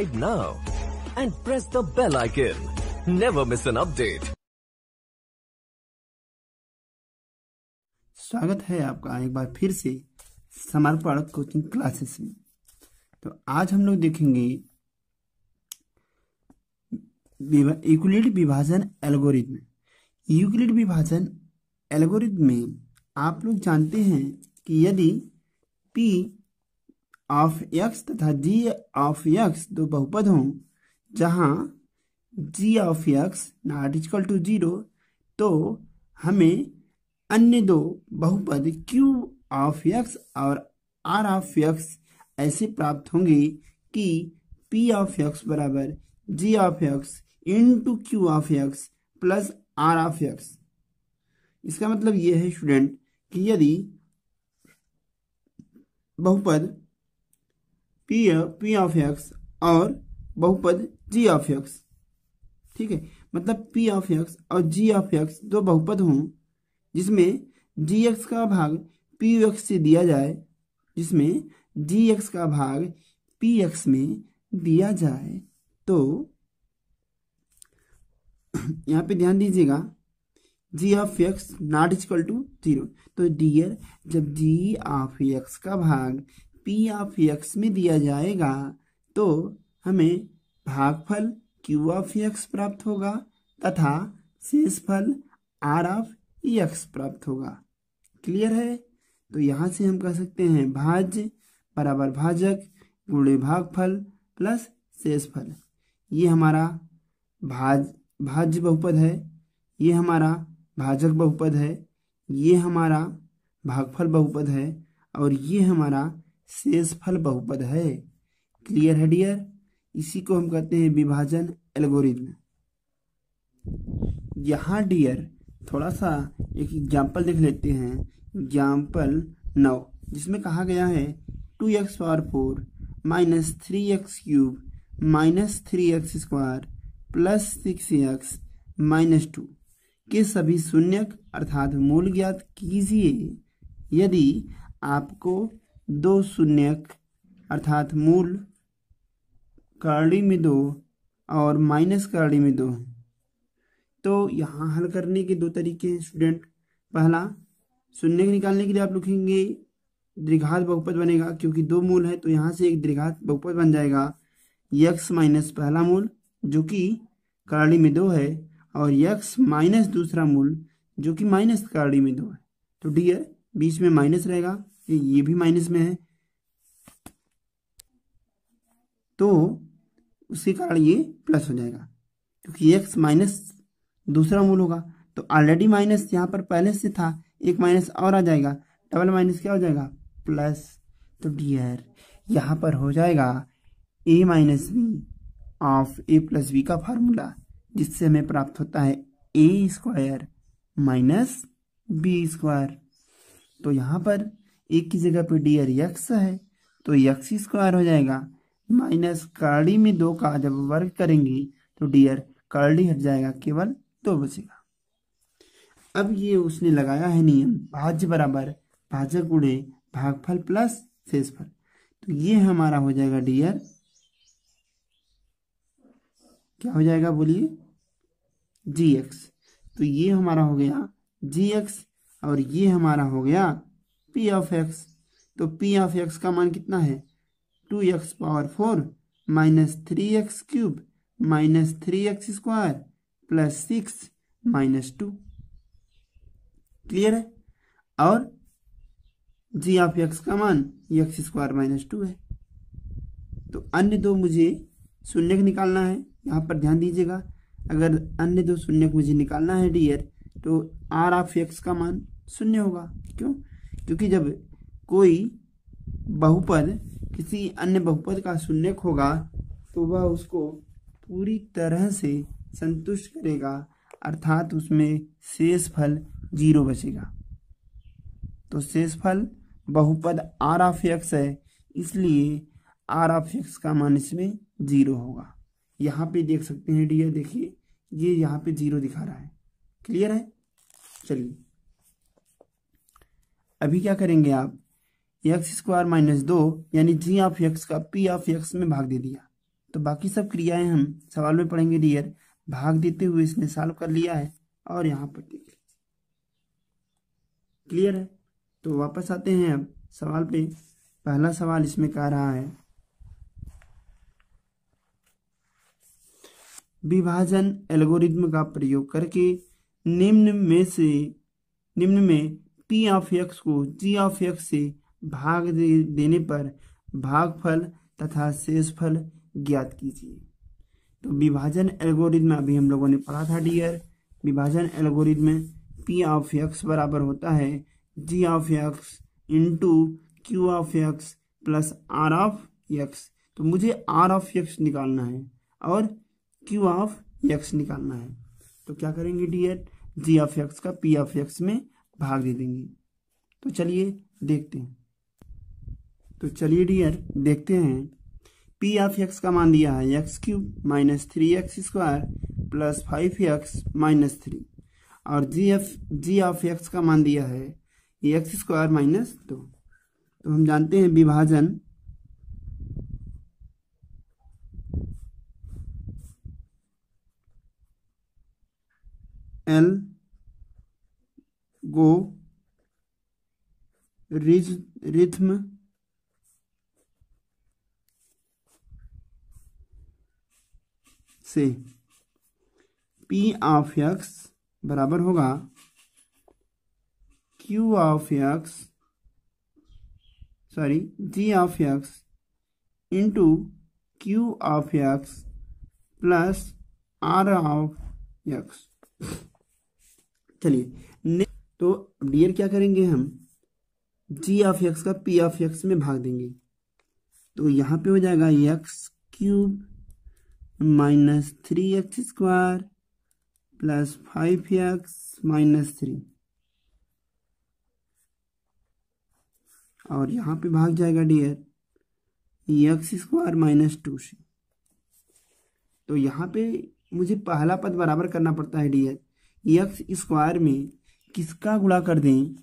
subscribe now and press the bell icon. Never miss an update. स्वागत है आपका एक बार फिर से समर्पण कोचिंग क्लासेस में। तो आज हम लोग देखेंगे यूक्लिड विभाजन एल्गोरिथ्म। यूक्लिड विभाजन एल्गोरिथ्म में आप लोग जानते हैं कि यदि p ऑफ x तथा g ऑफ x दो बहुपद हों जहां g of x not equal to 0, तो हमें अन्य दो बहुपद q ऑफ x और r ऑफ x ऐसे प्राप्त होंगे कि p ऑफ x बराबर g of x into q of x plus r of x। इसका मतलब यह है स्टूडेंट कि यदि बहुपद p ऑफ x और बहुपद g ऑफ x, ठीक है, मतलब p ऑफ x और g ऑफ x दो बहुपद हों जिसमें gx का भाग px से दिया जाए, जिसमें gx का भाग px में दिया जाए, तो यहाँ पे ध्यान दीजिएगा g of x not equal to 0। तो डियर जब g ऑफ x का भाग p ऑफ x में दिया जाएगा तो हमें भागफल q ऑफ x प्राप्त होगा तथा शेषफल r ऑफ x प्राप्त होगा। क्लियर है? तो यहाँ से हम कह सकते हैं भाज्य बराबर भाजक गुणे भागफल प्लस शेषफल। ये हमारा भाज्य बहुपद है, ये हमारा भाजक बहुपद है, ये हमारा भागफल बहुपद है और ये हमारा शेषफल बहुपद है। क्लियर है डियर? इसी को हम कहते हैं विभाजन एल्गोरिथ्म। यहाँ डियर थोड़ा सा एक एग्जाम्पल देख लेते हैं। एग्जाम्पल 9 जिसमें कहा गया है 2x power 4 minus 3x cube minus 3x square plus 6x minus 2 के सभी शून्यक अर्थात मूल ज्ञात कीजिए। यदि आपको दो शून्यक अर्थात मूल कर्ली में 2 और माइनस कर्ली में 2 है, तो यहाँ हल करने के दो तरीके हैं स्टूडेंट। पहला, शून्य निकालने के लिए आप लिखेंगे द्विघात बहुपद बनेगा, क्योंकि दो मूल है तो यहाँ से एक द्विघात बहुपद बन जाएगा। x माइनस पहला मूल जो कि कर्ली में 2 है और x माइनस दूसरा मूल जो कि माइनस कर्ली में 2 है। तो डियर बीच में माइनस रहेगा, ये भी माइनस में है, तो उसके कारण ये प्लस हो जाएगा क्योंकि x माइनस दूसरा मूल होगा। तो ऑलरेडी माइनस यहाँ पर पहले से था, एक माइनस और आ जाएगा, डबल माइनस क्या हो जाएगा प्लस। तो डियर यहाँ पर हो जाएगा a minus B of a plus B का फार्मूला, जिससे हमें प्राप्त होता है a square minus B square. तो यहाँ पर एक की जगह पर डियर x है तो x स्क्वायर हो जाएगा माइनस कर्ली में 2 का जब वर्ग करेंगे तो डियर कर्ली हट जाएगा, केवल 2 बचेगा। अब ये उसने लगाया है नियम भाज्य बराबर भाजक गुणे भागफल प्लस शेषफल। तो ये हमारा हो जाएगा डियर, क्या हो जाएगा बोलिए, gx। तो ये हमारा हो गया gx और ये हमारा हो गया p ऑफ x। तो p ऑफ x का मान कितना है 2x power 4 minus 3x cube minus 3x square plus 6 minus 2। Clear है? और g ऑफ x का मान x स्क्वायर माइनस 2 है। तो अन्य दो मुझे शून्यक निकालना है, यहाँ पर ध्यान दीजिएगा। अगर अन्य दो शून्यक मुझे निकालना है डियर तो r ऑफ x का मान शून्य होगा। क्यों? क्योंकि जब कोई बहुपद किसी अन्य बहुपद का शून्यक होगा तो वह उसको पूरी तरह से संतुष्ट करेगा, अर्थात उसमें शेषफल 0 बचेगा। तो शेषफल बहुपद r ऑफ x है, इसलिए r ऑफ x का मान इसमें 0 होगा। यहाँ पे देख सकते हैं डियर, देखिए ये यहाँ पे 0 दिखा रहा है। क्लियर है? चलिए अभी क्या करेंगे आप, x स्क्वायर माइनस 2 यानी g ऑफ x का p ऑफ x में भाग दे दिया। तो बाकी सब क्रियाएं हम सवाल में पढ़ेंगे डियर। भाग देते हुए इसने सॉल्व कर लिया है और यहाँ पर देख लीजिए, क्लियर है। तो वापस आते हैं अब सवाल पे। पहला सवाल इसमें कह रहा है विभाजन एल्गोरिथ्म का प्रयोग करके निम्न में पी ऑफ एक्स को जी ऑफ एक्स से भाग देने पर भागफल तथा शेषफल ज्ञात कीजिए। तो विभाजन एल्गोरिथ्म अभी हम लोगों ने पढ़ा था डियर। विभाजन एल्गोरिथ्म पी ऑफ एक्स बराबर होता है g of x into Q of x plus are of x. तो मुझे आर ऑफ एक्स निकालना है और क्यू ऑफ एक्स निकालना है। तो क्या करेंगे डियर, जी ऑफ एक्स का पी ऑफ एक्स में भाग दे देंगे। तो चलिए देखते हैं। तो चलिए डियर देखते हैं। पी ऑफ एक्स का मान दिया है x cube minus 3x² plus 5x-3 और जी ऑफ एक्स का मान दिया है x² माइनस 2। तो हम जानते हैं विभाजन एल्गोरिथ्म से पी ऑफ एक्स बराबर होगा Q of X G of x into Q of x plus are of X. चलिए तो डियर क्या करेंगे, हम जी ऑफ एक्स का पी ऑफ एक्स में भाग देंगे। तो यहाँ पे हो जाएगा x cube minus 3x² plus 5x-3 और यहाँ पे भाग जाएगा डियर x² माइनस 2 से। तो यहाँ पे मुझे पहला पद बराबर करना पड़ता है डियर, x² में किसका गुणा कर दें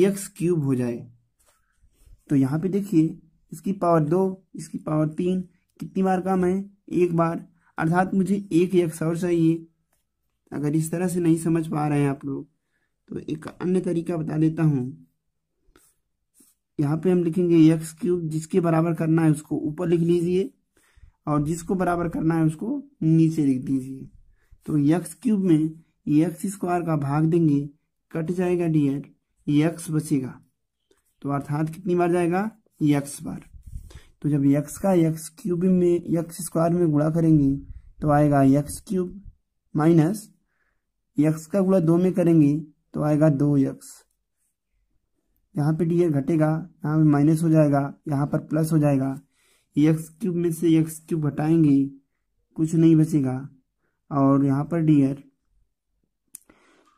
x क्यूब हो जाए। तो यहाँ पे देखिए इसकी पावर 2 इसकी पावर 3 कितनी बार कम है, एक बार, अर्थात मुझे एक x और चाहिए। अगर इस तरह से नहीं समझ पा रहे हैं आप लोग तो एक अन्य तरीका बता देता हूँ। यहाँ पे हम लिखेंगे एक्स क्यूब, जिसके बराबर करना है उसको ऊपर लिख लीजिए और जिसको बराबर करना है उसको नीचे लिख दीजिए। तो एक्स क्यूब में x² का भाग देंगे, कट जाएगा डियर, x बचेगा। तो अर्थात कितनी बार जाएगा, x बार। तो जब x का x³ में x² में गुणा करेंगे तो आएगा x क्यूब माइनस x का गुणा 2 में करेंगे तो आएगा 2x। यहाँ पे डियर घटेगा, यहाँ पे माइनस हो जाएगा, यहाँ पर प्लस हो जाएगा। x³ में से x³ घटाएंगे, कुछ नहीं बचेगा। और यहाँ पर डियर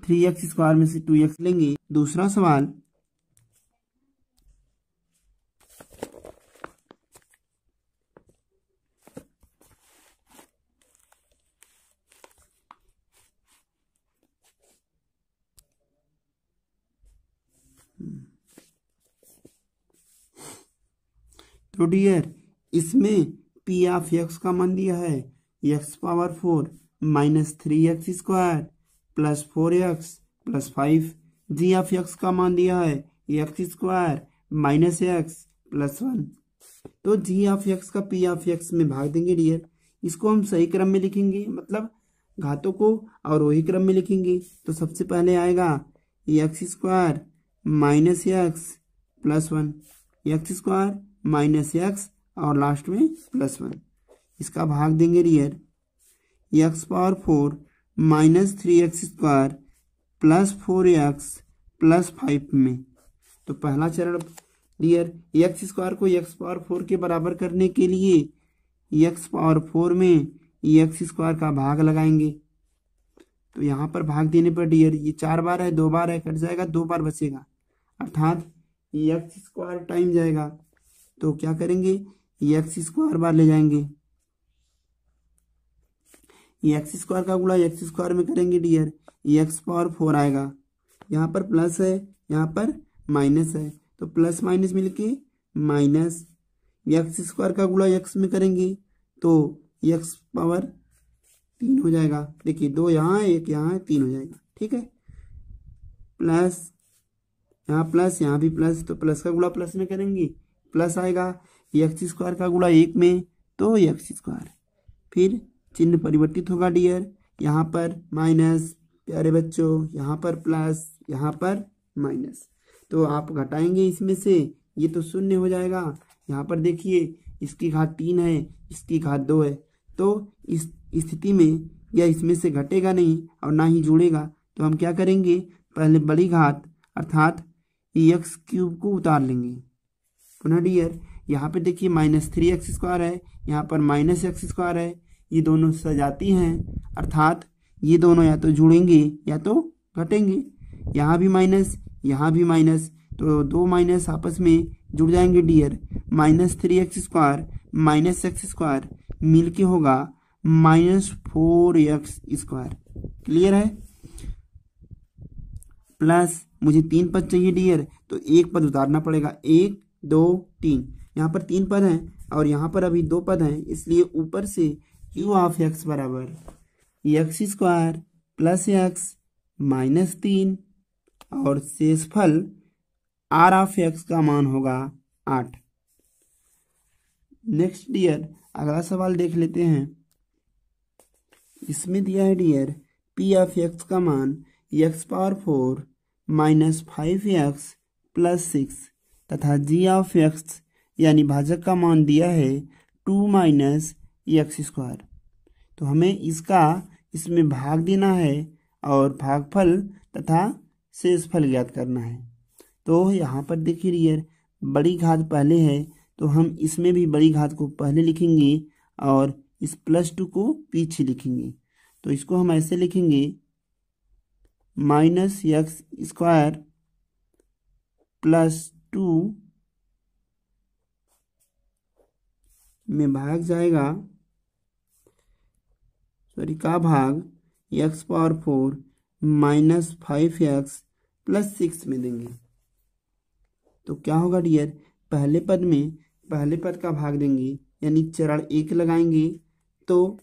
3x² में से 2x लेंगे। दूसरा सवाल, तो डियर इसमें पी ऑफ एक्स का मान दिया है x⁴ minus 3x² plus 4x plus 5। G of X का मान दिया है x² माइनस x प्लस 1। तो जी ऑफ एक्स का पी ऑफ एक्स में भाग देंगे डियर। इसको हम सही क्रम में लिखेंगे, मतलब घातों को और वही क्रम में लिखेंगे। तो सबसे पहले आएगा x² minus x plus 1, x² minus x और लास्ट में प्लस 1। इसका भाग देंगे dear x⁴ minus 3x² plus 4x plus 5 में। तो पहला चरण डियर x² को x⁴ के बराबर करने के लिए x⁴ में x² का भाग लगाएंगे। तो यहाँ पर भाग देने पर डियर ये 4 बार है, 2 बार है, कट जाएगा, 2 बार बचेगा, अर्थात x² टाइम जाएगा। तो क्या करेंगे, x² बार ले जाएंगे, x² का गुणा x² में करेंगे डियर, x⁴ आएगा। यहाँ पर प्लस है, यहाँ पर माइनस है, तो प्लस माइनस मिलके माइनस। x² का गुणा x में करेंगे तो एक्स पावर 3 हो जाएगा। देखिए 2 यहाँ है, 1 यहाँ है, 3 हो जाएगा। ठीक है, प्लस यहाँ प्लस, यहाँ भी प्लस, तो प्लस का गुणा प्लस में करेंगे, प्लस आएगा। एक्स स्क्वायर का गुणा 1 में तो एक्स स्क्वायर, फिर चिन्ह परिवर्तित होगा डियर, यहाँ पर माइनस, प्यारे बच्चों यहाँ पर प्लस, यहाँ पर माइनस। तो आप घटाएंगे इसमें से, ये तो शून्य हो जाएगा। यहाँ पर देखिए इसकी घात 3 है, इसकी घात 2 है, तो इस स्थिति में यह इसमें से घटेगा नहीं और ना ही जुड़ेगा। तो हम क्या करेंगे, पहले बड़ी घात अर्थात एक्स क्यूब को उतार लेंगे। पुनः डियर यहाँ पे देखिए -3x² है, यहाँ पर -x² है, ये दोनों सजाती हैं, अर्थात ये दोनों या तो जुड़ेंगे या तो घटेंगे। यहाँ भी माइनस, यहाँ भी माइनस, तो दो माइनस आपस में जुड़ जाएंगे डियर। -3x² -x² मिल के होगा -4x²। क्लियर है। प्लस मुझे 3 पद चाहिए डियर, तो एक पद उतारना पड़ेगा। 1 2 3, यहाँ पर 3 पद हैं और यहाँ पर अभी 2 पद हैं, इसलिए ऊपर से u ऑफ x बराबर x² प्लस x -3 और शेषफल r ऑफ x का मान होगा 8। नेक्स्ट डियर अगला सवाल देख लेते हैं। इसमें दिया है डियर p ऑफ x का मान x⁴ -5x + 6 तथा g ऑफ x यानी भाजक का मान दिया है 2 - x²। तो हमें इसमें भाग देना है और भागफल तथा शेषफल ज्ञात करना है। तो यहाँ पर देखिए डियर बड़ी घात पहले है, तो हम इसमें भी बड़ी घात को पहले लिखेंगे और इस +2 को पीछे लिखेंगे। तो इसको हम ऐसे लिखेंगे -x² + 2 में भाग जाएगा, का भाग x⁴ -5x + 6 में देंगे। तो क्या होगा डियर, पहले पद में पहले पद का भाग देंगे, यानी चरण 1 लगाएंगे तो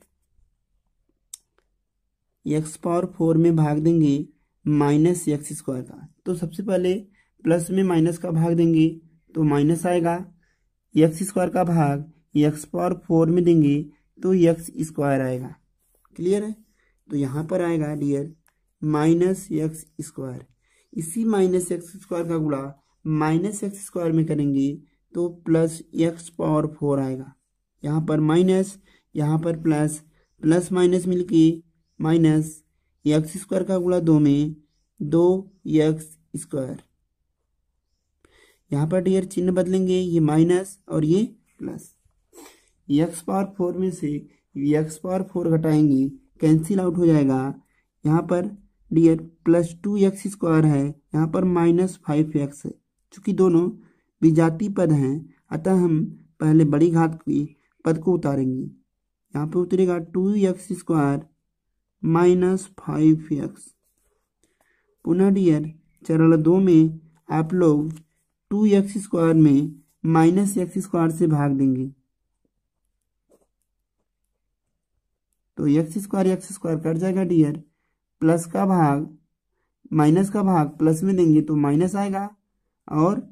x⁴ में भाग देंगे -x² का। तो सबसे पहले प्लस में माइनस का भाग देंगे तो माइनस आएगा, x² का भाग x⁴ में देंगे तो x² आएगा। क्लियर है। तो यहाँ पर आएगा डियर -x²। इसी -x² का गुणा -x² में करेंगे तो +x⁴ आएगा। यहाँ पर माइनस, यहाँ पर प्लस, प्लस माइनस मिलके माइनस, x² का गुणा 2 में 2x²। यहाँ पर डियर चिन्ह बदलेंगे, ये माइनस और ये प्लस। x⁴ में से x⁴ घटाएंगे, कैंसिल आउट हो जाएगा। यहाँ पर डियर +2x² है, यहाँ पर -5x है। चूंकि दोनों विजातीय पद हैं, अतः हम पहले बड़ी घात की पद को उतारेंगे। यहाँ पे उतरेगा 2x² -5x। पुनः डियर चरण 2 में आप लोग 2x² में -x² से भाग देंगे, तो x² कट जाएगा डियर। प्लस का भाग माइनस का भाग प्लस में देंगे तो माइनस आएगा, और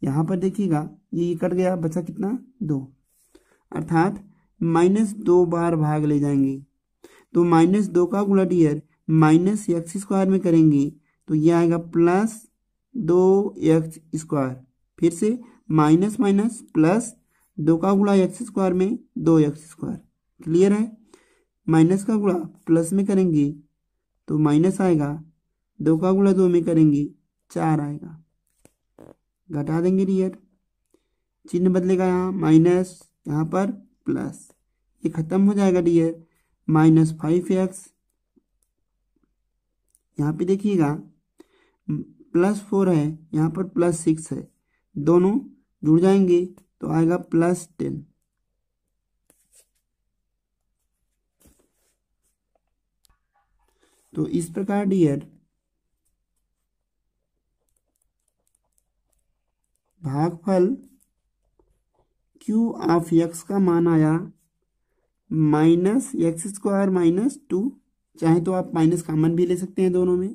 यहाँ पर देखिएगा ये कट गया, बचा कितना 2, अर्थात -2 बार भाग ले जाएंगे। तो -2 का गुणा डियर -x² में करेंगे तो ये आएगा +2x²। फिर से माइनस माइनस प्लस, 2 का गुणा x² में 2x²। क्लियर है। माइनस का गुणा प्लस में करेंगे तो माइनस आएगा, 2 का गुणा 2 में करेंगे 4 आएगा। घटा देंगे डियर, चिन्ह बदलेगा, यहाँ माइनस, यहाँ पर प्लस, ये खत्म हो जाएगा डियर। -5x, यहाँ पे देखिएगा +4 है, यहाँ पर +6 है, दोनों जुड़ जाएंगे तो आएगा +10। तो इस प्रकार डियर भागफल q ऑफ x का मान आया माइनस एक्स स्क्वायर माइनस 2, चाहे तो आप माइनस कॉमन भी ले सकते हैं दोनों में,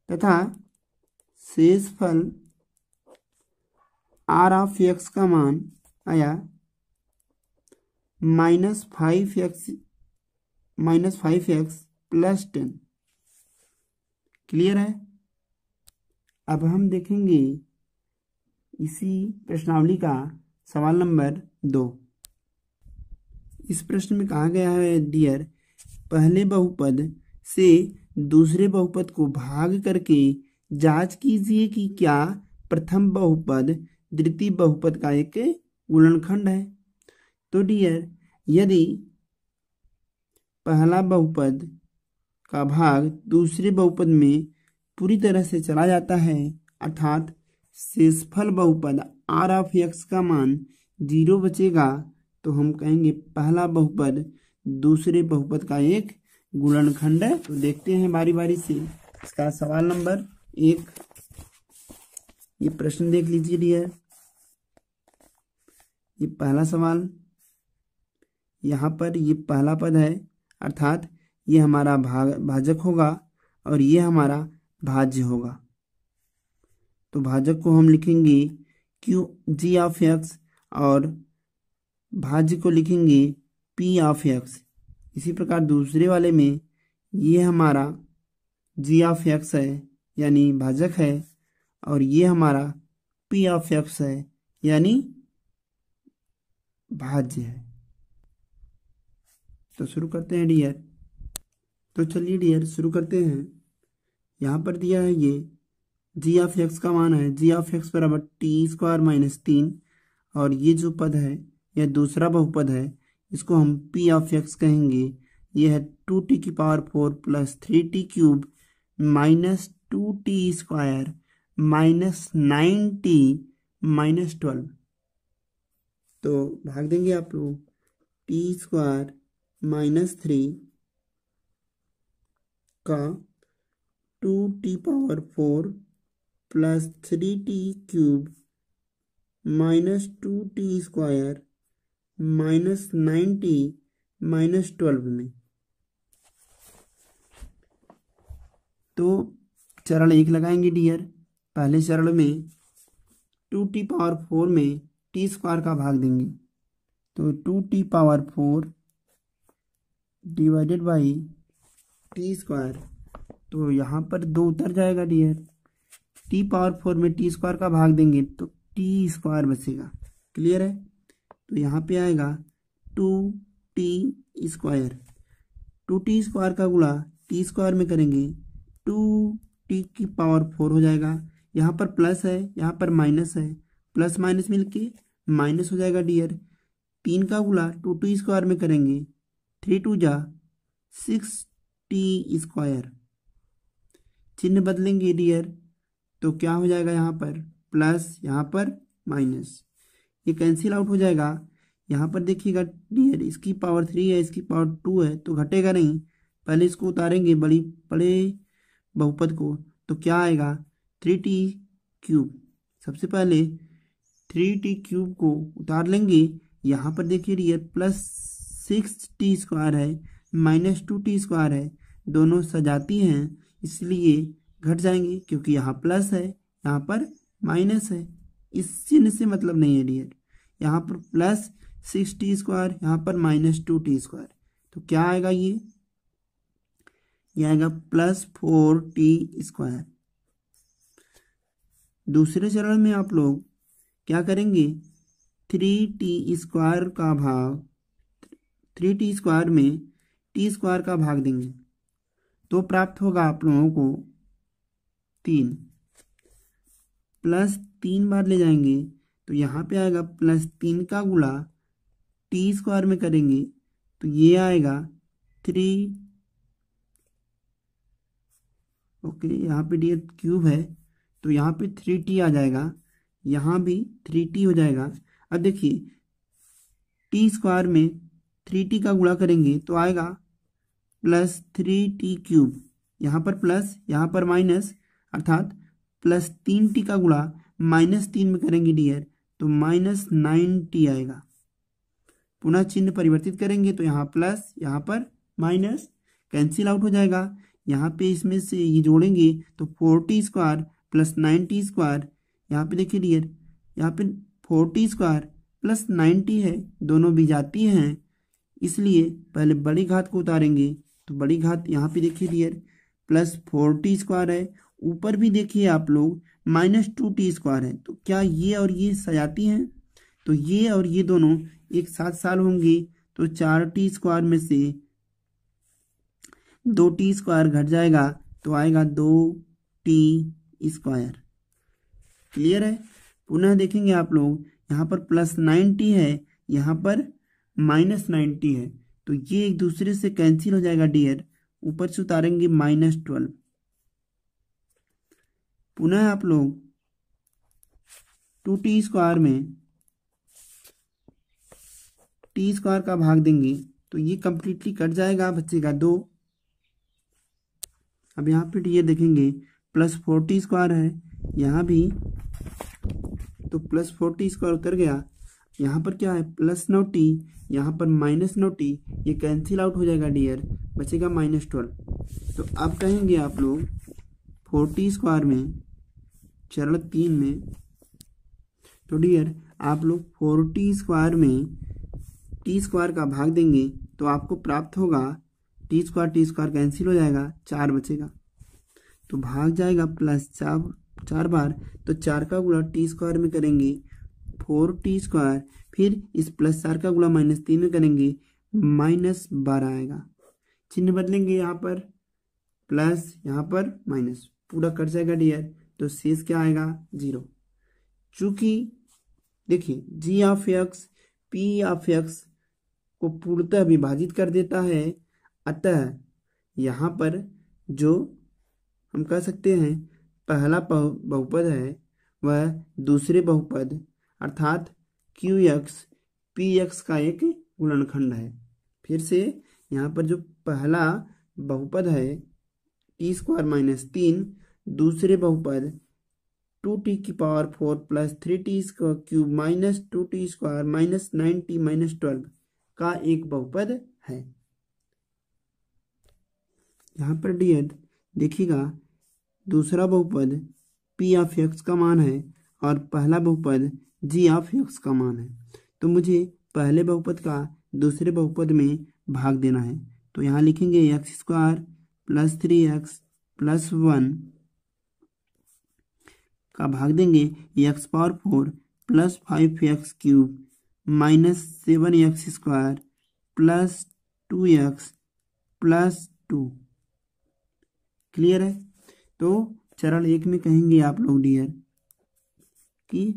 तथा शेषफल आर ऑफ एक्स का मान आया -5x प्लस 10। क्लियर है। अब हम देखेंगे इसी प्रश्नावली का सवाल नंबर 2। इस प्रश्न में कहा गया है डियर, पहले बहुपद से दूसरे बहुपद को भाग करके जांच कीजिए कि क्या प्रथम बहुपद द्वितीय बहुपद का एक गुणनखंड है। तो डियर, यदि पहला बहुपद का भाग दूसरे बहुपद में पूरी तरह से चला जाता है, अर्थात शेषफल बहुपद आर ऑफ एक्स का मान 0 बचेगा, तो हम कहेंगे पहला बहुपद दूसरे बहुपद का एक गुणनखंड है। तो देखते हैं बारी बारी से इसका सवाल नंबर 1। ये प्रश्न देख लीजिए डियर। ये पहला सवाल, यहाँ पर ये पहला पद है, अर्थात ये हमारा भाजक होगा और ये हमारा भाज्य होगा। तो भाजक को हम लिखेंगे क्यू जी ऑफ एक्स और भाज्य को लिखेंगे पी ऑफ एक्स। इसी प्रकार दूसरे वाले में ये हमारा जी ऑफ एक्स है यानी भाजक है, और ये हमारा पी ऑफ एक्स है यानी भाज्य है। तो शुरू करते हैं डियर। तो चलिए डियर शुरू करते हैं। यहाँ पर दिया है ये जी ऑफ एक्स का मान है जी ऑफ एक्स बराबर टी स्क्वायर माइनस 3, और ये जो पद है यह दूसरा बहुपद है, इसको हम पी ऑफ एक्स कहेंगे। यह है 2t⁴ plus 3t³ minus 2t square minus 9t minus 12। तो भाग देंगे आप लोग, टी स्क्वायर माइनस 3 का 2t⁴ plus 3t³ minus 2t square minus 9t minus 12 में। तो चरण 1 लगाएंगे डियर। पहले चरण में 2t⁴ में टी स्क्वायर का भाग देंगे, तो 2t⁴ divided by T square. तो यहाँ पर 2 उतर जाएगा डियर। t⁴ में टी स्क्वायर का भाग देंगे तो टी स्क्वायर बचेगा। क्लियर है। तो यहाँ पे आएगा 2t स्क्वायर, 2t स्क्वायर का गुणा टी स्क्वायर में करेंगे 2t⁴ हो जाएगा। यहाँ पर प्लस है, यहाँ पर माइनस है, प्लस माइनस मिलके माइनस हो जाएगा डियर। 3 का गुणा 2t स्क्वायर में करेंगे 3 2 जा 6t स्क्वायर, चिन्ह बदलेंगे डियर, तो क्या हो जाएगा यहाँ पर प्लस, यहाँ पर माइनस, ये कैंसिल आउट हो जाएगा। यहाँ पर देखिएगा डियर, इसकी पावर 3 है, इसकी पावर 2 है, तो घटेगा नहीं। पहले इसको उतारेंगे बड़े बहुपद को, तो क्या आएगा 3t³ सबसे पहले 3t³ को उतार लेंगे। यहाँ पर देखिए डियर प्लस 6t स्क्वायर है माइनस 2t स्क्वायर है, दोनों सजाती हैं इसलिए घट जाएंगे, क्योंकि यहाँ प्लस है यहाँ पर माइनस है। इस चिन्ह से मतलब नहीं है डियर। यहाँ पर प्लस 6t स्क्वायर, यहाँ पर माइनस 2t स्क्वायर, तो क्या आएगा ये आएगा प्लस 4t स्क्वायर। दूसरे चरण में आप लोग क्या करेंगे, 3t स्क्वायर का भाग 3t स्क्वायर में टी स्क्वायर का भाग देंगे, तो प्राप्त होगा आप लोगों को 3, प्लस 3 बार ले जाएंगे तो यहाँ पे आएगा प्लस 3 का गुणा टी स्क्वायर में करेंगे तो ये आएगा 3, ओके, यहाँ पे डियर क्यूब है तो यहाँ पे 3t आ जाएगा, यहाँ भी 3t हो जाएगा। अब देखिए टी स्क्वायर में 3t का गुणा करेंगे तो आएगा प्लस 3t³, यहाँ पर प्लस यहाँ पर माइनस, अर्थात प्लस 3t का गुणा माइनस 3 में करेंगे डियर तो माइनस 9t आएगा। पुनः चिन्ह परिवर्तित करेंगे तो यहाँ प्लस, यहाँ पर माइनस, कैंसिल आउट हो जाएगा। यहाँ पे इसमें से ये जोड़ेंगे तो 40² प्लस 90², यहाँ पे देखिए डियर, यहाँ पे 40² प्लस 90 है, दोनों भी जाती हैं, इसलिए पहले बड़ी घात को उतारेंगे। तो बड़ी घात यहाँ पे देखिए डियर प्लस 40² है, ऊपर भी देखिए आप लोग -2t² है। तो क्या ये और ये सजाती हैं? तो ये और ये दोनों एक साथ साल होंगी, तो 4t² में से 2t² घट जाएगा तो आएगा 2t²। क्लियर है? पुनः देखेंगे आप लोग, यहाँ पर प्लस 90 है, यहाँ पर -90 है, तो ये एक दूसरे से कैंसिल हो जाएगा डियर, ऊपर से उतारेंगे -12। पुनः आप लोग 2t² में t² का भाग देंगे तो ये कंप्लीटली कट जाएगा, बचेगा 2। अब यहाँ पे ये देखेंगे प्लस 40² है, यहाँ भी तो प्लस 40² उतर गया, यहाँ पर क्या है प्लस 9t, यहाँ पर -9t, ये कैंसिल आउट हो जाएगा डियर, बचेगा -12। तो अब कहेंगे आप लोग 40² में चरण 3 में, तो डियर आप लोग 40² में t² का भाग देंगे तो आपको प्राप्त होगा t² कैंसिल हो जाएगा, 4 बचेगा, तो भाग जाएगा प्लस 4 बार, तो 4 का गुणा t² में करेंगे 4t², फिर इस प्लस 4 का गुणा -3 में करेंगे -12 आएगा। चिन्ह बदलेंगे, यहाँ पर प्लस, यहाँ पर माइनस, पूरा कट जाएगा डियर, तो शेष क्या आएगा 0। चूंकि देखिए g(x) p(x) को पूर्णतः विभाजित कर देता है, अतः यहाँ पर जो हम कह सकते हैं पहला बहुपद है वह दूसरे बहुपद अर्थात qx px का एक गुणनखंड है। फिर से यहाँ पर जो पहला बहुपद है t² - 3, दूसरे बहुपद 2t⁴ प्लस 3t³ -2t² -90 -12 का एक बहुपद है। यहाँ पर डियर देखिएगा, दूसरा बहुपद p(x) का मान है और पहला बहुपद g(x) का मान है, तो मुझे पहले बहुपद का दूसरे बहुपद में भाग देना है। तो यहाँ लिखेंगे x² प्लस 3x प्लस 1 का भाग देंगे x⁴ plus 5x³ -7x² plus 2x plus 2। Clear है? तो चरण 1 में कहेंगे आप लोग डियर कि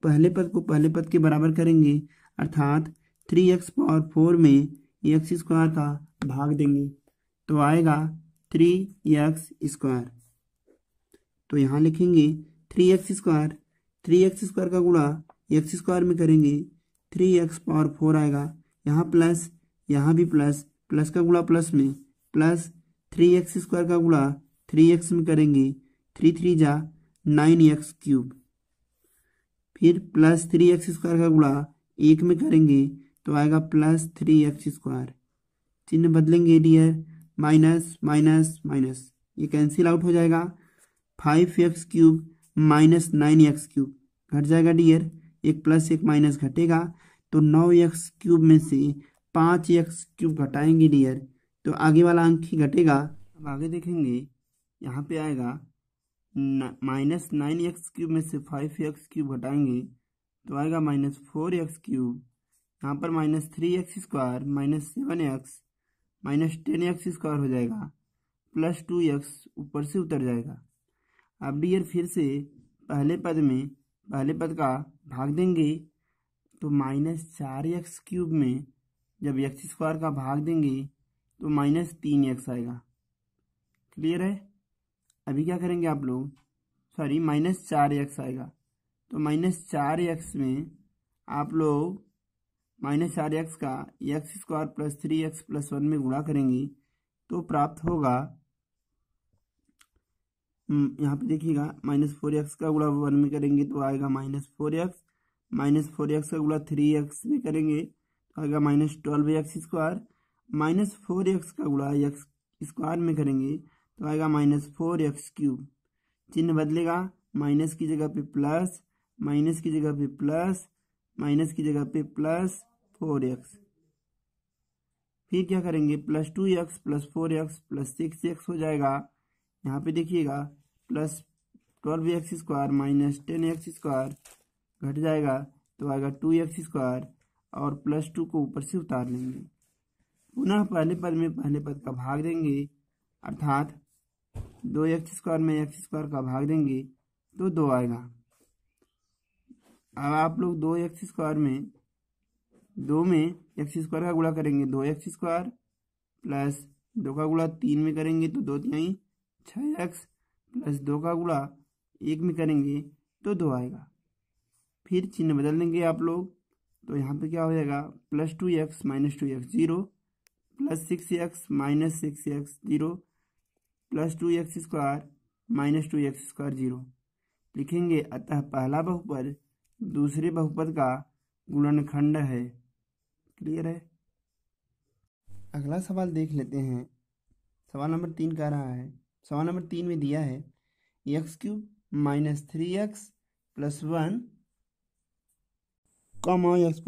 पहले पद को पहले पद के बराबर करेंगे, अर्थात 3x⁴ में x² का भाग देंगे तो आएगा 3x²। तो यहाँ लिखेंगे 3x² का गुणा x² में करेंगे 3x⁴ आएगा, यहाँ प्लस, यहाँ भी प्लस, प्लस का गुणा प्लस में, प्लस 3x² का गुणा 3x में करेंगे 3 3 जा 9x³, फिर प्लस 3x² का गुणा 1 में करेंगे तो आएगा प्लस 3x²। चिन्ह बदलेंगे डियर, माइनस माइनस माइनस, ये कैंसिल आउट हो जाएगा, 5x³ -9x³ घट जाएगा डियर, एक प्लस एक माइनस घटेगा, तो 9x³ में से 5x³ घटाएंगे डियर, तो आगे वाला अंक ही घटेगा। अब आगे देखेंगे, यहाँ पे आएगा -9x³ में से 5x³ घटाएंगे तो आएगा -4x³, यहाँ पर -3x² -7x -10x² हो जाएगा, प्लस 2x ऊपर से उतर जाएगा। अब डियर फिर से पहले पद का भाग देंगे तो -4x³ में जब x² का भाग देंगे तो -3x आएगा। क्लियर है? अभी क्या करेंगे आप लोग, सॉरी -4x आएगा, तो -4x में आप लोग -4x का x² प्लस 3x प्लस 1 में गुणा करेंगे तो प्राप्त होगा, यहाँ पे देखिएगा -4x का गुणा 1 में करेंगे तो आएगा -4x का गुणा 3x में करेंगे तो आएगा -12x², -4x का गुणा x स्क्वायर में करेंगे तो आएगा -4x³। चिन्ह बदलेगा, माइनस की जगह पे प्लस, माइनस की जगह पे प्लस, माइनस की जगह पे प्लस 4x। फिर क्या करेंगे, +2x + 4x + 6x हो जाएगा। यहाँ पे देखिएगा +12x² - 10x² घट जाएगा तो आएगा 2x² और +2 को ऊपर से उतार लेंगे। पुनः पहले पद में पहले पद का भाग देंगे, अर्थात 2x² में x² का भाग देंगे तो 2 आएगा। अब आप लोग 2x² में 2 में x² का गुणा करेंगे 2x² प्लस 2 का गुणा 3 में करेंगे तो 2 तिहाई 6x प्लस 2 का गुणा 1 में करेंगे तो 2 आएगा। फिर चिन्ह बदल देंगे आप लोग, तो यहाँ पे क्या हो जाएगा, +2x - 2x 0, +6x - 6x 0, +2x² - 2x² 0 लिखेंगे। अतः पहला बहुपद दूसरे बहुपद का गुणनखंड है। क्लियर है। अगला सवाल देख लेते हैं। सवाल नंबर 3 कह रहा है, सवाल नंबर 3 में दिया है x³ - 3x + 1, x⁴ -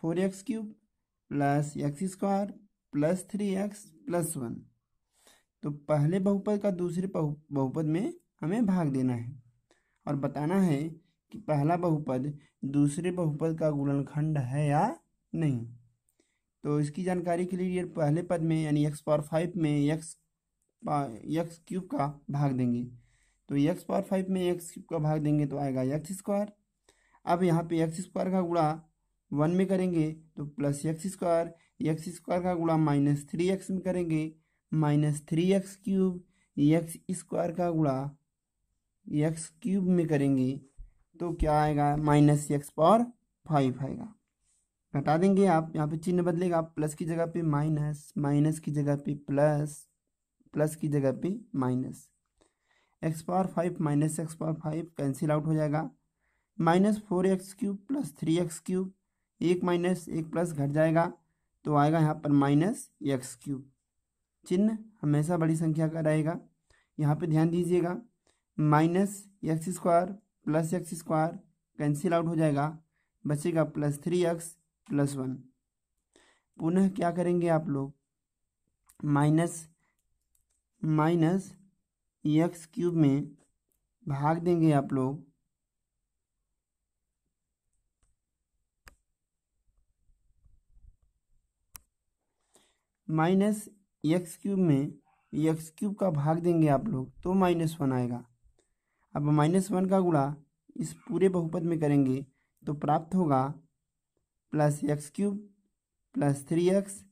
4x³ + x² + 3x + 1। तो पहले बहुपद का दूसरे बहुपद में हमें भाग देना है और बताना है कि पहला बहुपद दूसरे बहुपद का गुणनखंड है या नहीं। तो इसकी जानकारी के लिए पहले पद में यानी x⁴ में x³ का भाग देंगे, तो x⁴ में x³ का भाग देंगे तो आएगा x²। अब यहाँ पे x² का गुणा 1 में करेंगे तो +x², x² का गुणा -3x में करेंगे -3x³ x² का गुणा x³ में करेंगे तो क्या आएगा, -x⁴ आएगा। घटा देंगे आप, यहाँ पे चिन्ह बदलेगा, प्लस की जगह पे माइनस, माइनस की जगह पे प्लस, प्लस की जगह पे minus. x⁴ - x⁴ cancel out हो जाएगा। -4x³ + 3x³, 1 माइनस 1 प्लस घट जाएगा तो आएगा यहाँ पर -x³। चिन्ह हमेशा बड़ी संख्या का रहेगा। यहाँ पे ध्यान दीजिएगा, -x² + x² कैंसिल आउट हो जाएगा, बचेगा +3x + 1। पुनः क्या करेंगे आप लोग, माइनस x³ में भाग देंगे आप लोग -x³ में x³ का भाग देंगे आप लोग तो -1 आएगा। अब -1 का गुणा इस पूरे बहुपद में करेंगे तो प्राप्त होगा +x³ + 3x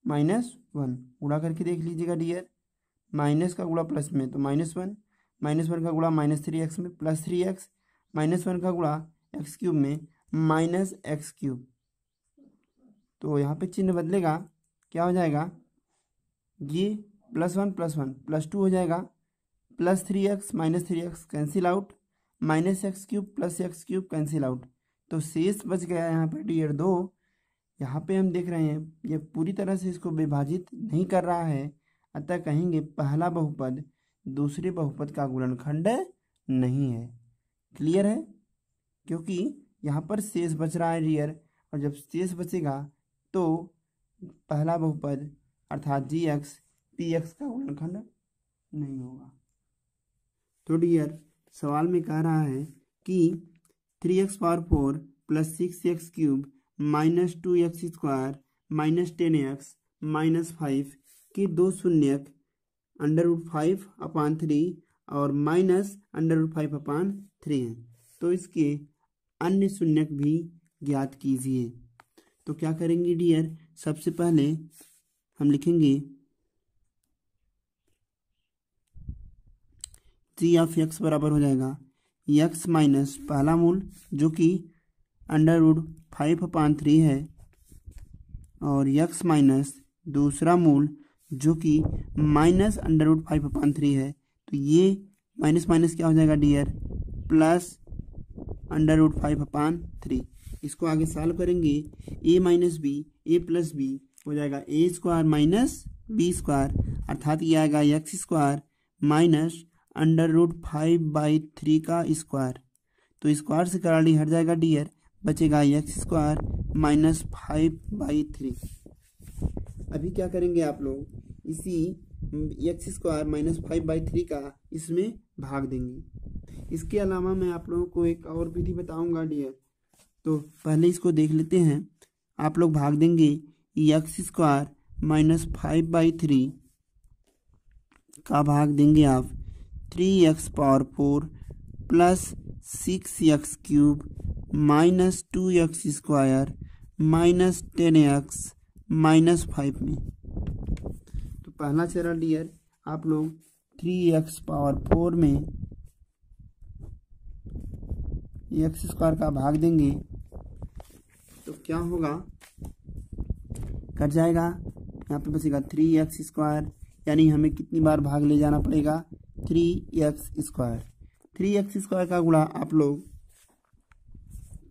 - 1। गुणा करके देख लीजिएगा डियर, माइनस का गुणा प्लस में तो -1, -1 का गुणा -3x में +3x, -1 का गुणा x³ में -x³। तो यहाँ पे चिन्ह बदलेगा, क्या हो जाएगा, ये +1 + 1 +2 हो जाएगा, +3x - 3x cancel out, -x³ + x³ cancel out, तो शेष बच गया यहाँ पर डियर 2। यहाँ पे हम देख रहे हैं ये पूरी तरह से इसको विभाजित नहीं कर रहा है, अतः कहेंगे पहला बहुपद दूसरे बहुपद का गुणनखंड नहीं है। क्लियर है, क्योंकि यहाँ पर शेष बच रहा है डियर, और जब शेष बचेगा तो पहला बहुपद अर्थात gx px का गुणनखंड नहीं होगा। तो डियर सवाल में कह रहा है कि 3x⁴ + 6x³ - 2x² - 10x - 5 के दो शून्यक √5/3 और -√5/3 हैं, तो इसके अन्य शून्यक भी ज्ञात कीजिए। तो क्या करेंगे डियर, सबसे पहले हम लिखेंगे g(x) बराबर हो जाएगा x माइनस पहला मूल जो कि √5/3 है और x माइनस दूसरा मूल जो कि -√5/3 है। तो ये माइनस माइनस क्या हो जाएगा डियर, +√5/3। इसको आगे सॉल्व करेंगे, ए माइनस बी ए प्लस बी हो जाएगा ए स्क्वायर माइनस बी स्क्वायर, अर्थात ये आएगा एक्स स्क्वायर माइनस √5/3 का स्क्वायर। तो स्क्वायर से कराली हट जाएगा डियर, बचेगा एक्स स्क्वायर माइनस 5/3। अभी क्या करेंगे आप लोग, इसी एक्स स्क्वायर माइनस 5/3 का इसमें भाग देंगे। इसके अलावा मैं आप लोगों को एक और विधि बताऊंगा डियर, तो पहले इसको देख लेते हैं। आप लोग भाग देंगे एक्स स्क्वायर माइनस 5/3 का भाग देंगे आप 3x⁴ plus 6x³ minus 2x² minus 10x minus 5 में। तो पहला चरण डियर, आप लोग 3x⁴ में x² का भाग देंगे तो क्या होगा, कट जाएगा, यहाँ पे बचेगा 3x², यानी हमें कितनी बार भाग ले जाना पड़ेगा 3x²। 3x² का गुणा आप लोग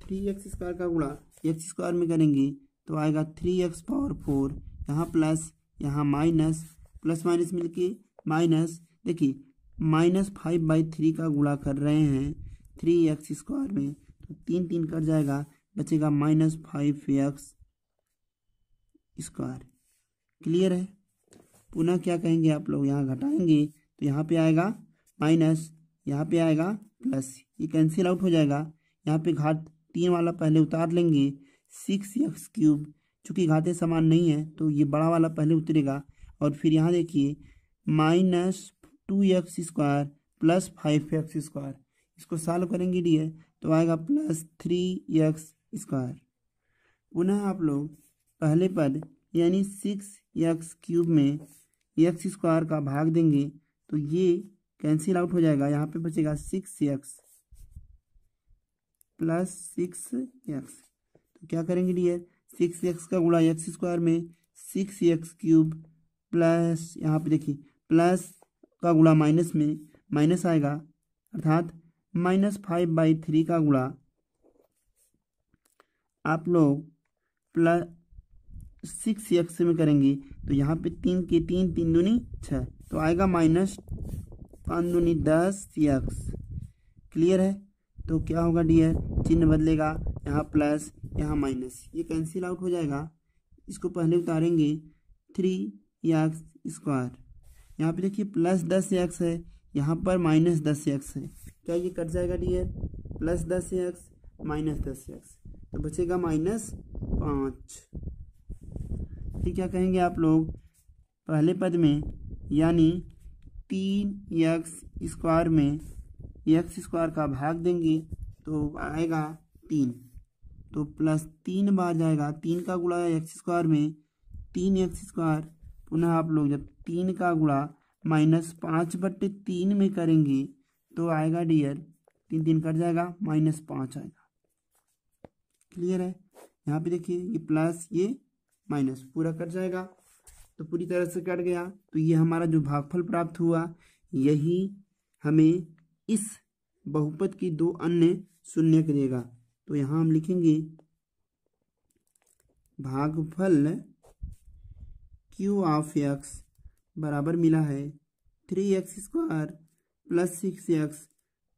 3x² का गुणा x² में करेंगे तो आएगा 3x⁴, यहाँ प्लस यहाँ माइनस, प्लस माइनस मिलके माइनस, देखिए माइनस 5/3 का गुणा कर रहे हैं 3x² में, तो 3 3 कट जाएगा, बचेगा माइनस 5x²। क्लियर है। पुनः क्या कहेंगे आप लोग, यहाँ घटाएंगे तो यहाँ पे आएगा माइनस, यहाँ पे आएगा प्लस, ये कैंसिल आउट हो जाएगा। यहाँ पे घात 3 वाला पहले उतार लेंगे, 6x³ चूँकि घातें समान नहीं है तो ये बड़ा वाला पहले उतरेगा, और फिर यहाँ देखिए माइनस 2x² प्लस 5x², इसको सॉल्व करेंगे डियर तो आएगा प्लस 3x²। पुनः आप लोग पहले पद यानी 6x³ में x² का भाग देंगे तो ये कैंसिल आउट हो जाएगा, यहाँ पे बचेगा 6x प्लस 6x। तो क्या करेंगे डियर, 6x का गुणा x² में 6x³ प्लस, यहाँ पे देखिए प्लस का गुणा माइनस में माइनस आएगा, अर्थात माइनस 5/3 का गुणा आप लोग प्लस 6x में करेंगे तो यहाँ पे 3 के 3 3 दूनी 6, तो आएगा माइनस 5 दूनी 10x। क्लियर है। तो क्या होगा डियर, चिन्ह बदलेगा, यहाँ प्लस यहाँ माइनस, ये कैंसिल आउट हो जाएगा। इसको पहले उतारेंगे 3x², यहाँ पे देखिए प्लस 10x है, यहाँ पर माइनस 10x है, क्या ये कट जाएगा dear, plus 10x minus 10x, तो बचेगा माइनस 5। फिर क्या कहेंगे आप लोग, पहले पद में यानी 3x² में x² का भाग देंगे तो आएगा 3, तो प्लस 3 बार जाएगा, 3 का गुणा x² में 3x², पुनः आप लोग जब 3 का गुणा माइनस 5/3 में करेंगे तो आएगा डियर 3 3 कट जाएगा, माइनस 5 आएगा। क्लियर है। यहाँ पे देखिए ये प्लस ये माइनस पूरा कट जाएगा, तो पूरी तरह से कट गया। तो ये हमारा जो भागफल प्राप्त हुआ, यही हमें इस बहुपद की 2 अन्य शून्य देगा। तो यहाँ हम लिखेंगे भागफल Q(x) बराबर मिला है 3x² प्लस 6x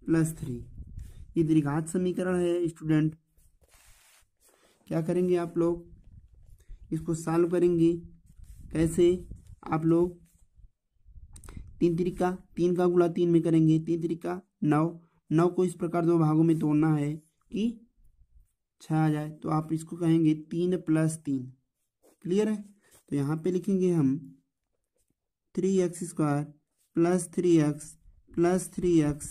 प्लस 3। ये द्विघात समीकरण है स्टूडेंट। क्या करेंगे आप लोग, इसको सॉल्व करेंगे। कैसे, आप लोग 3 का गुणा 3 में करेंगे, 3 3 9, 9 को इस प्रकार 2 भागों में तोड़ना है कि 6 आ जाए, तो आप इसको कहेंगे 3 + 3। क्लियर है। तो यहाँ पे लिखेंगे हम 3x² plus 3x plus 3x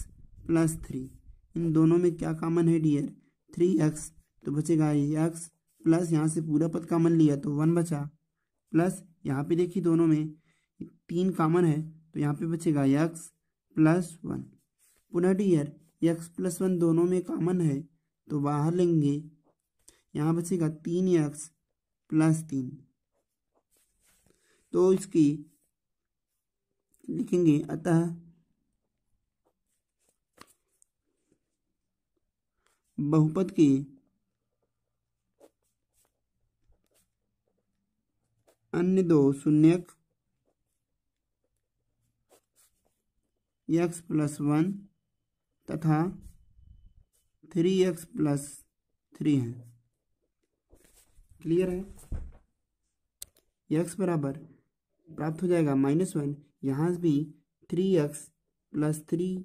plus 3। इन दोनों में क्या कॉमन है डियर, 3x, तो बचेगा x प्लस यहाँ से पूरा पद कॉमन लिया तो 1 बचा, प्लस यहाँ पे देखिए दोनों में 3 कॉमन है तो यहाँ पे बचेगा x प्लस 1। पुनः डियर x प्लस 1 दोनों में कॉमन है तो बाहर लेंगे, यहाँ बचेगा 3x प्लस 3। तो इसकी लिखेंगे, अतः बहुपद के अन्य दो शून्यक x+1 तथा 3x+3 है। क्लियर है? x बराबर प्राप्त हो जाएगा -1। यहाँ भी 3x+3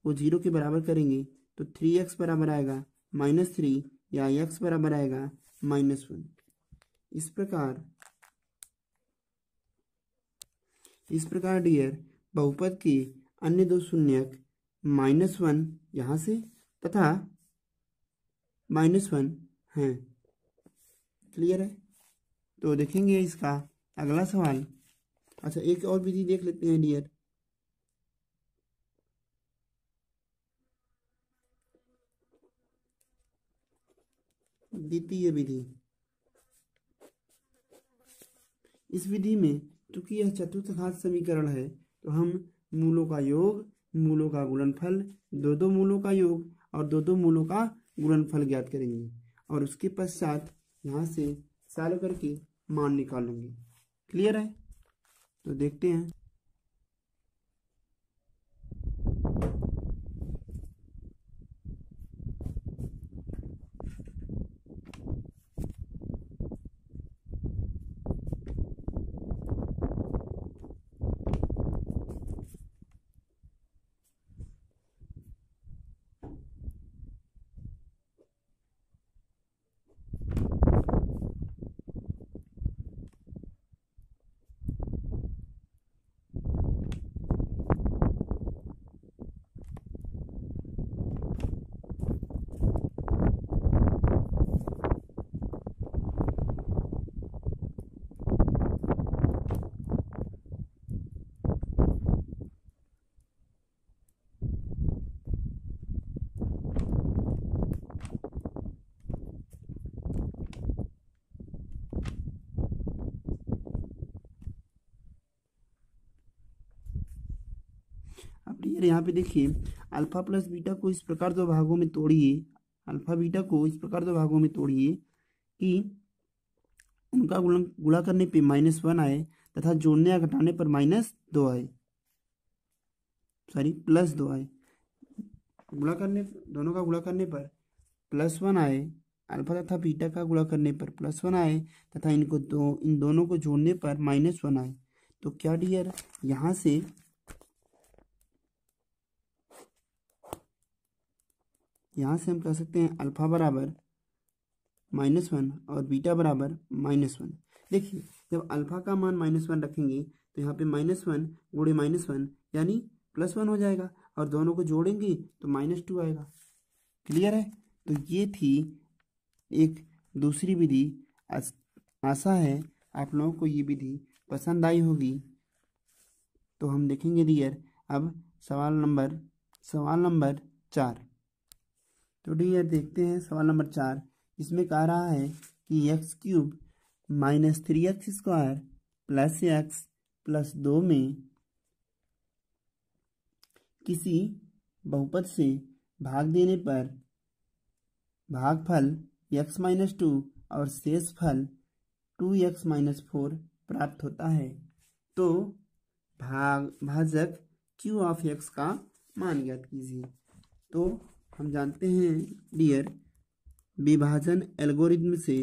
को 0 के बराबर करेंगे तो 3x बराबर आएगा -3 या x बराबर आएगा -1। इस प्रकार डियर बहुपद के अन्य दो शून्यक -1 यहाँ से तथा -1 हैं। क्लियर है? तो देखेंगे इसका अगला सवाल। अच्छा, एक और विधि देख लेते हैं डियर। द्वितीय विधि। इस विधि में चूंकि यह चतुर्थ घात समीकरण है तो हम मूलों का योग, मूलों का गुणनफल, दो मूलों का योग और दो मूलों का गुणनफल ज्ञात करेंगे और उसके पश्चात यहाँ से सॉल्व करके मान निकालेंगे। क्लियर है? तो देखते हैं। यहाँ पे देखिए, अल्फा प्लस बीटा को इस प्रकार दो भागों में तोड़िए। अल्फा बीटा को इस प्रकार दो भागों में तोड़िए कि उनका गुणा करने पे -1 आए तथा जोड़ने या घटाने पर -2 आए, सॉरी +2 आए। गुणा करने, दोनों का गुणा करने पर +1 आए, अल्फा तथा बीटा का गुणा करने पर +1 आए तथा इन दोनों को जोड़ने पर -1 आए। तो क्या डियर, यहाँ से हम कह सकते हैं अल्फा बराबर -1 और बीटा बराबर -1। देखिए, जब अल्फा का मान -1 रखेंगे तो यहाँ पे -1 गुणे -1 यानी +1 हो जाएगा और दोनों को जोड़ेंगे तो -2 आएगा। क्लियर है? तो ये थी एक दूसरी विधि। आशा है आप लोगों को ये विधि पसंद आई होगी। तो हम देखेंगे डियर अब सवाल नंबर 4। तो डियर देखते हैं सवाल नंबर 4। इसमें कह रहा है कि x³ - 3x² + x + 2 में किसी बहुपद से भाग देने पर भागफल x-2 और शेषफल 2x-4 प्राप्त होता है। तो भाजक q(x) का मान ज्ञात कीजिए। तो हम जानते हैं डियर, विभाजन एल्गोरिथम से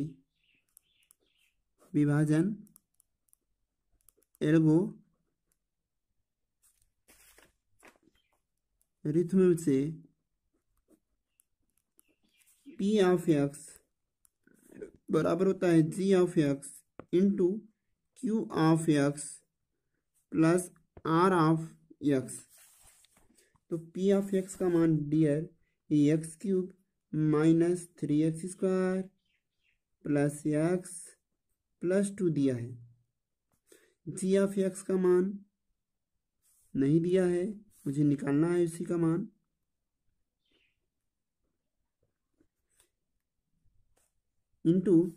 p(x) बराबर होता है g(x) × q(x) + r(x). तो p(x) का मान डियर x³ - 3x² + x + 2 दिया है। g(x) का मान नहीं दिया है, मुझे निकालना है उसी का मान। इंटू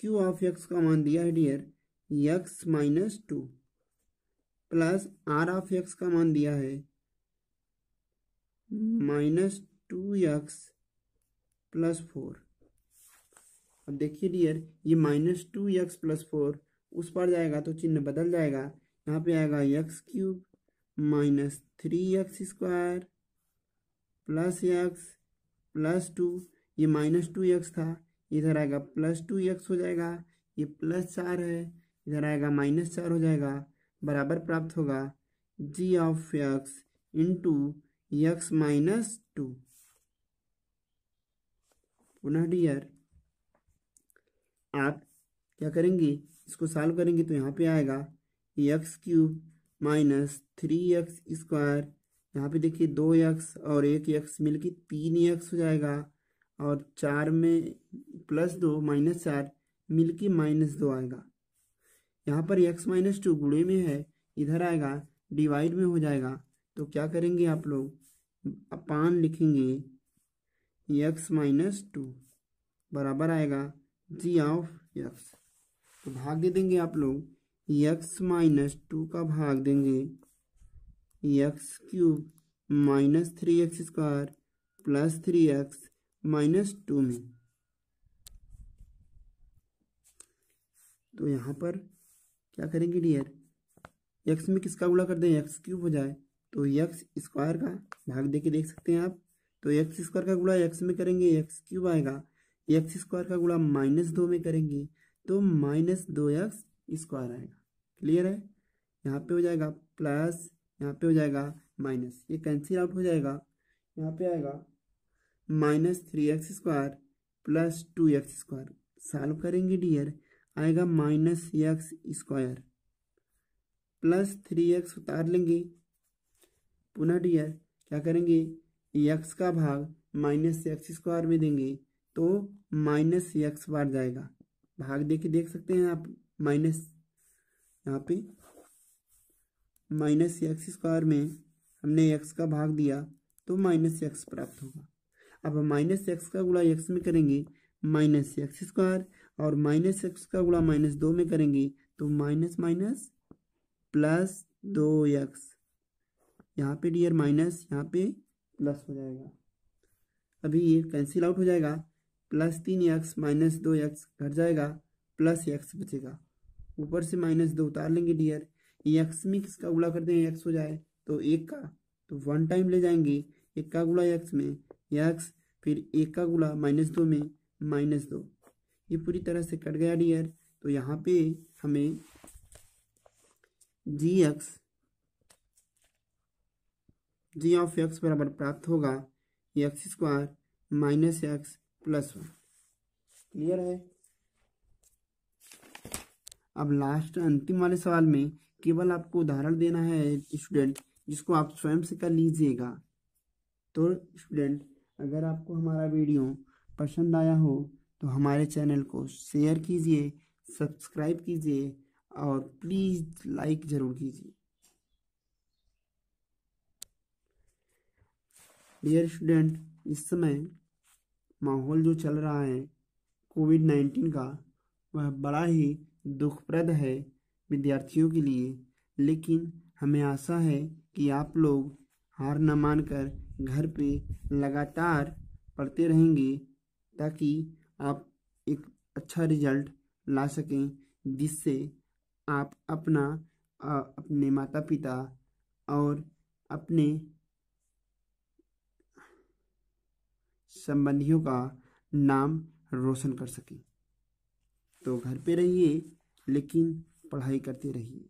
q(x) का मान दिया है डियर x-2 प्लस r(x) का मान दिया है -2x + 4। अब देखिए डियर, ये -2x + 4 उस पार जाएगा तो चिन्ह बदल जाएगा। यहाँ पे आएगा x cube minus 3x² plus x plus 2, ये -2x था, इधर आएगा +2x हो जाएगा, ये +4 है, इधर आएगा -4 हो जाएगा, बराबर प्राप्त होगा g of x into x minus 2। पुनः डियर आप क्या करेंगे, इसको सॉल्व करेंगे तो यहाँ पे आएगा एक्स क्यूब माइनस 3x², यहाँ पे देखिए 2x और 1x मिलके 3x हो जाएगा, और 4 में +2 -4 मिलके -2 आएगा। यहाँ पर x माइनस 2 गुणे में है, इधर आएगा डिवाइड में हो जाएगा, तो क्या करेंगे आप लोग, अपान लिखेंगे x माइनस 2 बराबर आएगा g ऑफ x। तो भाग दे देंगे आप लोग, x माइनस 2 का भाग देंगे x cube minus 3x² plus 3x minus 2 में। तो यहाँ पर क्या करेंगे डियर, x में किसका गुणा कर दें, एक्स क्यूब हो जाए, तो x² का भाग दे के देख सकते हैं आप। तो x² का गुणा x में करेंगे एक्स क्यूब आएगा, x² का गुणा -2 में करेंगे तो -2x² आएगा। क्लियर है। यहाँ पे हो जाएगा प्लस, यहाँ पे हो जाएगा माइनस, ये कैंसिल आउट हो जाएगा, यहाँ पे आएगा -3x² प्लस 2x²। सॉल्व करेंगे डियर, आएगा -x² प्लस 3x उतार लेंगे। पुनः डियर क्या करेंगे, x का भाग -x² में देंगे तो -x बार जाएगा, भाग दे के देख सकते हैं आप, माइनस यहाँ पे -x² में हमने x का भाग दिया तो -x प्राप्त होगा। अब -x का गुणा x में करेंगे -x² और -x का गुणा -2 में करेंगे तो माइनस माइनस प्लस 2x, यहाँ पे डियर माइनस, यहाँ पे प्लस हो जाएगा। अभी ये कैंसिल आउट हो जाएगा, +3x माइनस 2x घट जाएगा, प्लस x बचेगा, ऊपर से -2 उतार लेंगे डियर। x में किसका गुणा कर दें, x हो जाए तो 1 का, तो 1 टाइम ले जाएंगे, 1 का गुणा x में x, फिर 1 का गुणा -2 में -2, ये पूरी तरह से कट गया डियर। तो यहाँ पे हमें g ऑफ x बराबर प्राप्त होगा x² minus x plus 1। Clear है। अब लास्ट अंतिम वाले सवाल में केवल आपको उदाहरण देना है स्टूडेंट, जिसको आप स्वयं से कर लीजिएगा। तो स्टूडेंट अगर आपको हमारा वीडियो पसंद आया हो तो हमारे चैनल को शेयर कीजिए, सब्सक्राइब कीजिए और प्लीज़ लाइक ज़रूर कीजिए। डियर स्टूडेंट, इस समय माहौल जो चल रहा है कोविड-19 का, वह बड़ा ही दुखप्रद है विद्यार्थियों के लिए, लेकिन हमें आशा है कि आप लोग हार न मानकर घर पे लगातार पढ़ते रहेंगे, ताकि आप एक अच्छा रिजल्ट ला सकें, जिससे आप अपने माता पिता और अपने संबंधियों का नाम रोशन कर सकें। तो घर पे रहिए लेकिन पढ़ाई करते रहिए।